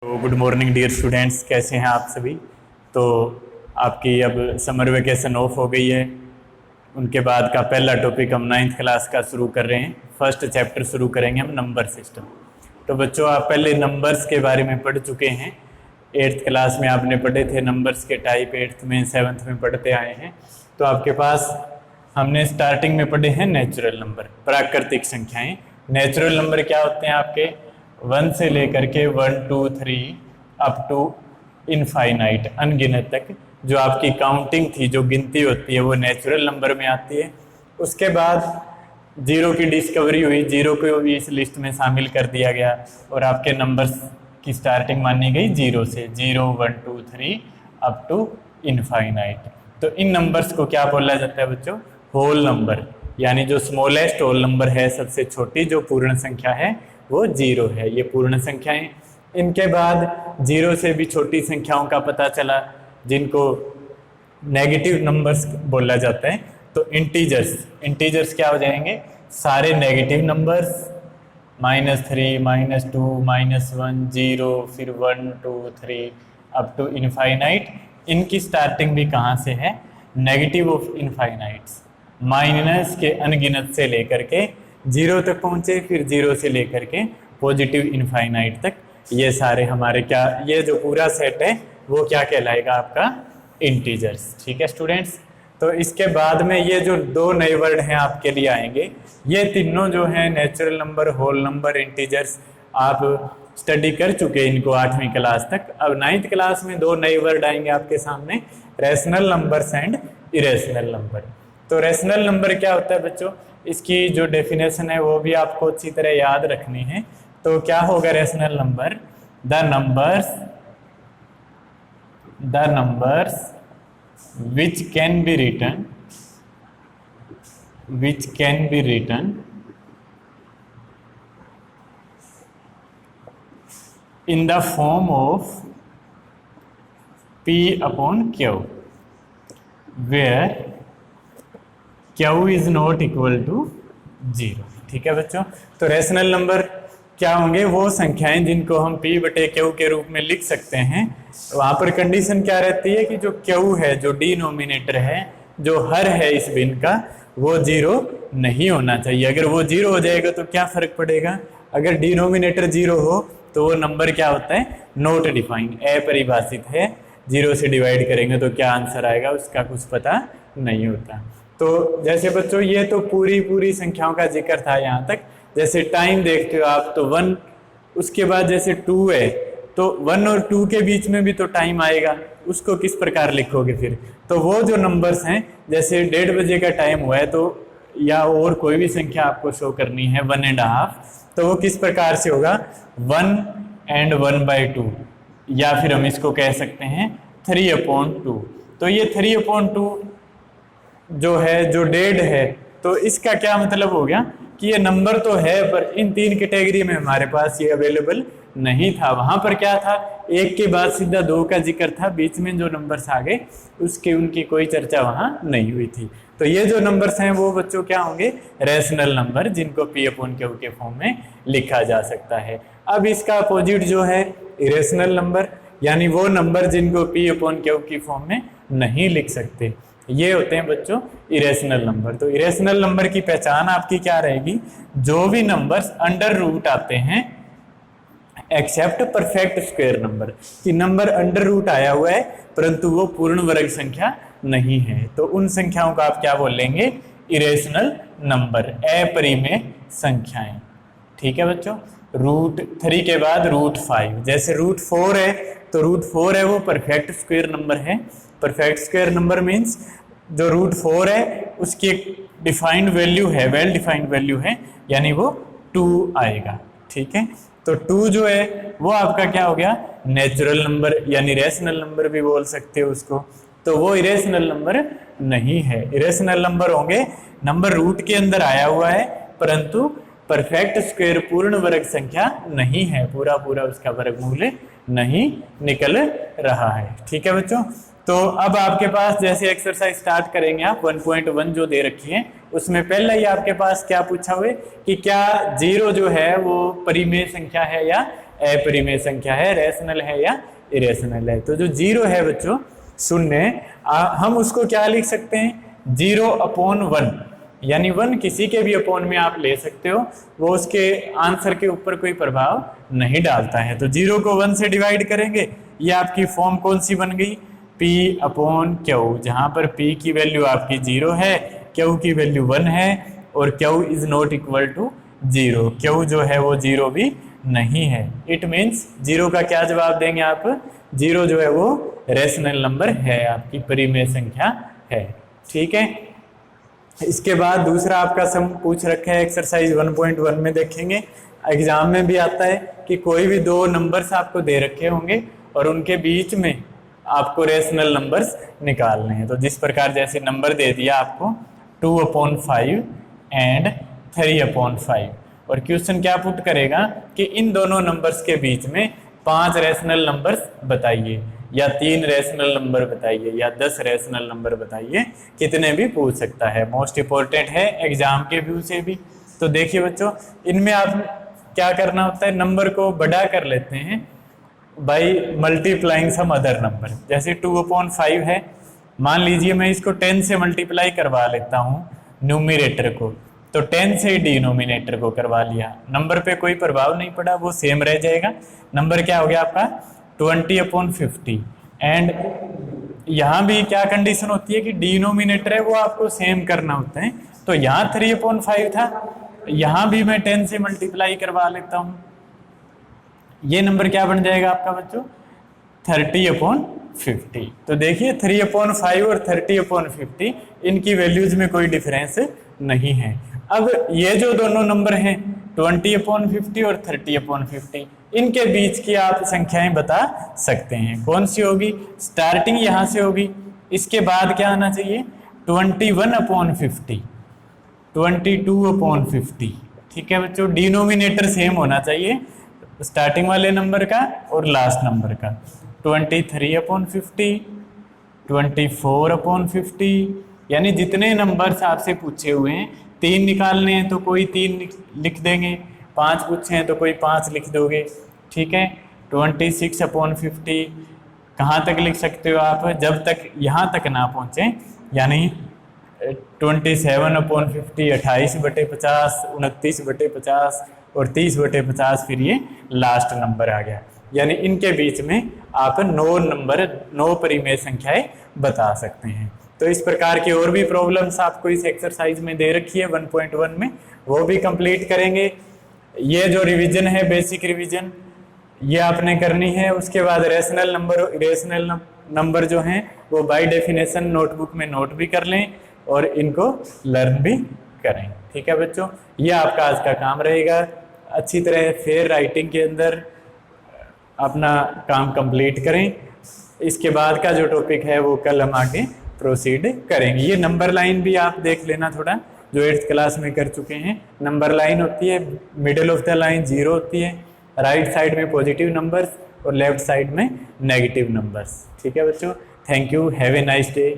तो good morning dear students, कैसे हैं आप सभी। तो आपकी अब समर वेकेशन ऑफ हो गई है। उनके बाद का पहला टॉपिक हम 9th क्लास का शुरू कर रहे हैं। फर्स्ट चैप्टर शुरू करेंगे हम नंबर सिस्टम। तो बच्चों, आप पहले नंबर्स के बारे में पढ़ चुके हैं। 8th क्लास में आपने पढ़े थे नंबर्स के टाइप, 8th में 7th में पढ़ते आए हैं। तो आपके पास हमने स्टार्टिंग में पढ़े हैं नेचुरल नंबर, प्राकृतिक संख्याएं। नेचुरल नंबर क्या होते हैं आपके 1 से लेकर के 1 2 3 अप टू इनफाइनाइट, अनगिनत तक जो आपकी काउंटिंग थी, जो गिनती होती है, वो नेचुरल नंबर में आती है। उसके बाद जीरो की डिस्कवरी हुई, जीरो को भी इस लिस्ट में शामिल कर दिया गया और आपके नंबर्स की स्टार्टिंग मानी गई जीरो से, 0 1 2 3 अप टू इनफाइनाइट। तो इन नंबर्स को क्या बोला जाता है बच्चों? होल नंबर, यानी जो स्मॉलेस्ट होल नंबर है, सबसे छोटी जो पूर्ण संख्या है वो 0 है। ये पूर्ण संख्याएं। इनके बाद जीरो से भी छोटी संख्याओं का पता चला, जिनको नेगेटिव नंबर्स बोला जाता है। तो इंटीजर्स, इंटीजर्स क्या हो जाएंगे? सारे नेगेटिव नंबर्स, -3 -2 -1 0, फिर 1 2 3 अप टू इनफाइनाइट। इनकी स्टार्टिंग भी कहाँ से है? नेगेटिव ऑफ इनफाइनाइट्स, माइनस के अनगिनत से लेकर के 0 तक पहुंचे, फिर 0 से लेकर के पॉजिटिव इनफाइनाइट तक। ये सारे हमारे क्या, ये जो पूरा सेट है वो क्या कहलाएगा? आपका इंटीजर्स। ठीक है स्टूडेंट्स। तो इसके बाद में ये जो दो नए वर्ड हैं आपके लिए आएंगे, ये तीनों जो हैं natural number, whole number, integers, आप स्टडी कर चुके हैं इनको 8वीं क्लास तक। अब 9th क्लास में दो नए वर्ड आएंगे आपके सामने, rational numbers and irrational number. तो रैशनल नंबर क्या होता है बच्चों? इसकी जो डेफिनेशन है वो भी आपको अच्छी तरह याद रखनी है। तो क्या होगा rational number? The numbers which can be written in the form of P upon Q, where Q is not equal to 0। ठीक है बच्चों। तो रैशनल नंबर क्या होंगे? वो संख्याएं जिनको हम P बटे Q के रूप में लिख सकते हैं। वहां पर कंडीशन क्या रहती है कि जो Q है, जो डिनोमिनेटर है, जो हर है इस भिन्न का, वो 0 नहीं होना चाहिए। अगर वो 0 हो जाएगा तो क्या फर्क पड़ेगा? अगर डिनोमिनेटर 0 हो तो वो नंबर क्या होता है? नॉट डिफाइंड, अपरिभाषित है। 0 से डिवाइड करेंगे तो क्या आंसर आएगा उसका कुछ पता नहीं होता। तो जैसे बच्चों, ये तो पूरी संख्याओं का जिक्र था यहाँ तक। जैसे टाइम देखते हो आप तो 1, उसके बाद जैसे 2 है तो 1 और 2 के बीच में भी तो टाइम आएगा, उसको किस प्रकार लिखोगे फिर? तो वो जो नंबर्स हैं, जैसे 1:30 बजे का टाइम हुआ है तो, या और कोई भी संख्या आपको शो करनी है 1.5, तो वो किस प्रकार से होगा? 1 and 1/2, या फिर हम इसको कह सकते हैं 3/2। तो ये 3/2 जो है, जो डेड है, तो इसका क्या मतलब हो गया कि ये नंबर तो है पर इन 3 कैटेगरी में हमारे पास ये अवेलेबल नहीं था। वहां पर क्या था? 1 के बाद सीधा 2 का जिक्र था, बीच में जो नंबर्स आ गए उसकी उनकी कोई चर्चा वहां नहीं हुई थी। तो ये जो नंबर्स हैं वो बच्चों क्या होंगे? रैशनल नंबर, जिनको P अपॉन Q के फॉर्म में लिखा जा सकता है। अब इसका अपोजिट जो है इरेशनल नंबर, यानी वो नंबर जिनको P अपॉन Q की फॉर्म में नहीं लिख सकते, ये होते हैं बच्चों इरेशनल नंबर। तो इरेशनल नंबर की पहचान आपकी क्या रहेगी? जो भी नंबर्स अंडर रूट आते हैं एक्सेप्ट परफेक्ट स्क्वायर नंबर, कि नंबर अंडर रूट आया हुआ है परंतु वो पूर्ण वर्ग संख्या नहीं है, तो उन संख्याओं को आप क्या बोलेंगे? इरेशनल नंबर, अपरिमेय संख्याएं। ठीक है बच्चों। √3 के बाद √5, जैसे √4 है तो √4 है वो परफेक्ट स्क्वायर नंबर है। परफेक्ट स्क्वायर नंबर मीन्स जो √4 है उसकी एक डिफाइंड वैल्यू है, वेल डिफाइंड वैल्यू है, यानी वो 2 आएगा। ठीक है। तो 2 जो है वो आपका क्या हो गया? नेचुरल नंबर, यानी रैशनल नंबर भी बोल सकते हो उसको। तो वो इरेशनल नंबर नहीं है। इरेशनल नंबर होंगे नंबर रूट के अंदर आया हुआ है परंतु परफेक्ट स्क्वायर पूर्ण वर्ग संख्या नहीं है, पूरा उसका वर्गमूल नहीं निकल रहा है। ठीक है बच्चों। तो अब आपके पास जैसे एक्सरसाइज स्टार्ट करेंगे आप 1.1 जो दे रखी है, उसमें पहले ही आपके पास क्या पूछा हुआ है कि क्या 0 जो है वो परिमेय संख्या है या अपरिमेय संख्या है, रैशनल है या इरेशनल है। तो जो 0 है बच्चों, शून्य, हम उसको क्या लिख सकते हैं, 0/1, यानी 1 किसी के भी अपॉन में आप ले सकते हो, वो उसके आंसर के ऊपर कोई प्रभाव नहीं डालता है। तो 0 को 1 से डिवाइड करेंगे, ये आपकी फॉर्म कौन सी बन गई, P/Q, जहां पर P की वैल्यू आपकी 0 है, Q की वैल्यू 1 है, और Q is not equal to 0, Q जो है वो 0 भी नहीं है। इट मीन्स 0 का क्या जवाब देंगे आप, 0 जो है वो रैशनल नंबर है, आपकी परिमेय संख्या है। ठीक है, इसके बाद दूसरा आपका सम पूछ रखा है एक्सरसाइज 1.1 में, देखेंगे एग्जाम में भी आता है कि कोई भी दो नंबर्स आपको दे रखे होंगे और उनके बीच में आपको रैशनल नंबर्स निकालने हैं। तो जिस प्रकार जैसे नंबर दे दिया आपको 2/5 एंड 3/5, और क्वेश्चन क्या पुट करेगा कि इन दोनों नंबर्स के बीच में 5 रैशनल नंबर्स बताइए, या 3 रैशनल नंबर बताइए, या 10 रैशनल नंबर बताइए, कितने भी पूछ सकता है। मोस्ट इंपॉर्टेंट है एग्जाम के व्यू से भी। तो देखिए बच्चों, इनमें आप क्या करना होता है, नंबर को बड़ा कर लेते हैं by multiplying some other number. जैसे 2/5 है, मान लीजिए मैं इसको 10 से मल्टीप्लाई करवा लेता हूँ न्यूमिनेटर को, तो 10 से डिनोमिनेटर को करवा लिया, नंबर पे कोई प्रभाव नहीं पड़ा, वो सेम रह जाएगा। नंबर क्या हो गया आपका 20/50, एंड यहाँ भी क्या कंडीशन होती है कि डिनोमिनेटर है वो आपको सेम करना होता है। तो यहाँ 3/5 था, यहाँ भी मैं 10 से मल्टीप्लाई करवा लेता हूँ, ये नंबर क्या बन जाएगा आपका बच्चों 30/50। तो देखिए 3/5 और 30/50 इनकी वैल्यूज में कोई डिफरेंस नहीं है। अब ये जो दोनों नंबर हैं 20/50 और 30/50, इनके बीच की आप संख्याएं बता सकते हैं, कौन सी होगी, स्टार्टिंग यहाँ से होगी, इसके बाद क्या आना चाहिए 21/50, 22/50। ठीक है बच्चों, डिनोमिनेटर सेम होना चाहिए स्टार्टिंग वाले नंबर का और लास्ट नंबर का। 23/50, 24/50, यानी जितने नंबर्स आपसे पूछे हुए हैं 3 निकालने हैं तो कोई 3 लिख देंगे, 5 पूछे हैं तो कोई 5 लिख दोगे। ठीक है, 26/50 कहाँ तक लिख सकते हो आप, जब तक यहाँ तक ना पहुँचे, यानी 27/50, 28/50, 29/50 और 30/50, फिर ये लास्ट नंबर आ गया। यानी इनके बीच में आप 9 परिमेय संख्याएं बता सकते हैं। तो इस प्रकार की और भी प्रॉब्लम्स आपको इस एक्सरसाइज में दे रखी है 1.1 में, वो भी कंप्लीट करेंगे। ये जो रिवीजन है, बेसिक रिवीजन, ये आपने करनी है। उसके बाद रैशनल नंबर जो हैं वो बाय डेफिनेशन नोटबुक में नोट भी कर लें और इनको लर्न भी करें। ठीक है बच्चों, ये आपका आज का काम रहेगा। अच्छी तरह फेयर राइटिंग के अंदर अपना काम कंप्लीट करें। इसके बाद का जो टॉपिक है वो कल हम आगे प्रोसीड करेंगे। ये नंबर लाइन भी आप देख लेना थोड़ा, जो 8th क्लास में कर चुके हैं। नंबर लाइन होती है, मिडिल ऑफ द लाइन 0 होती है, राइट साइड में पॉजिटिव नंबर्स और लेफ्ट साइड में नेगेटिव नंबर्स। ठीक है बच्चों, thank you, have a nice day.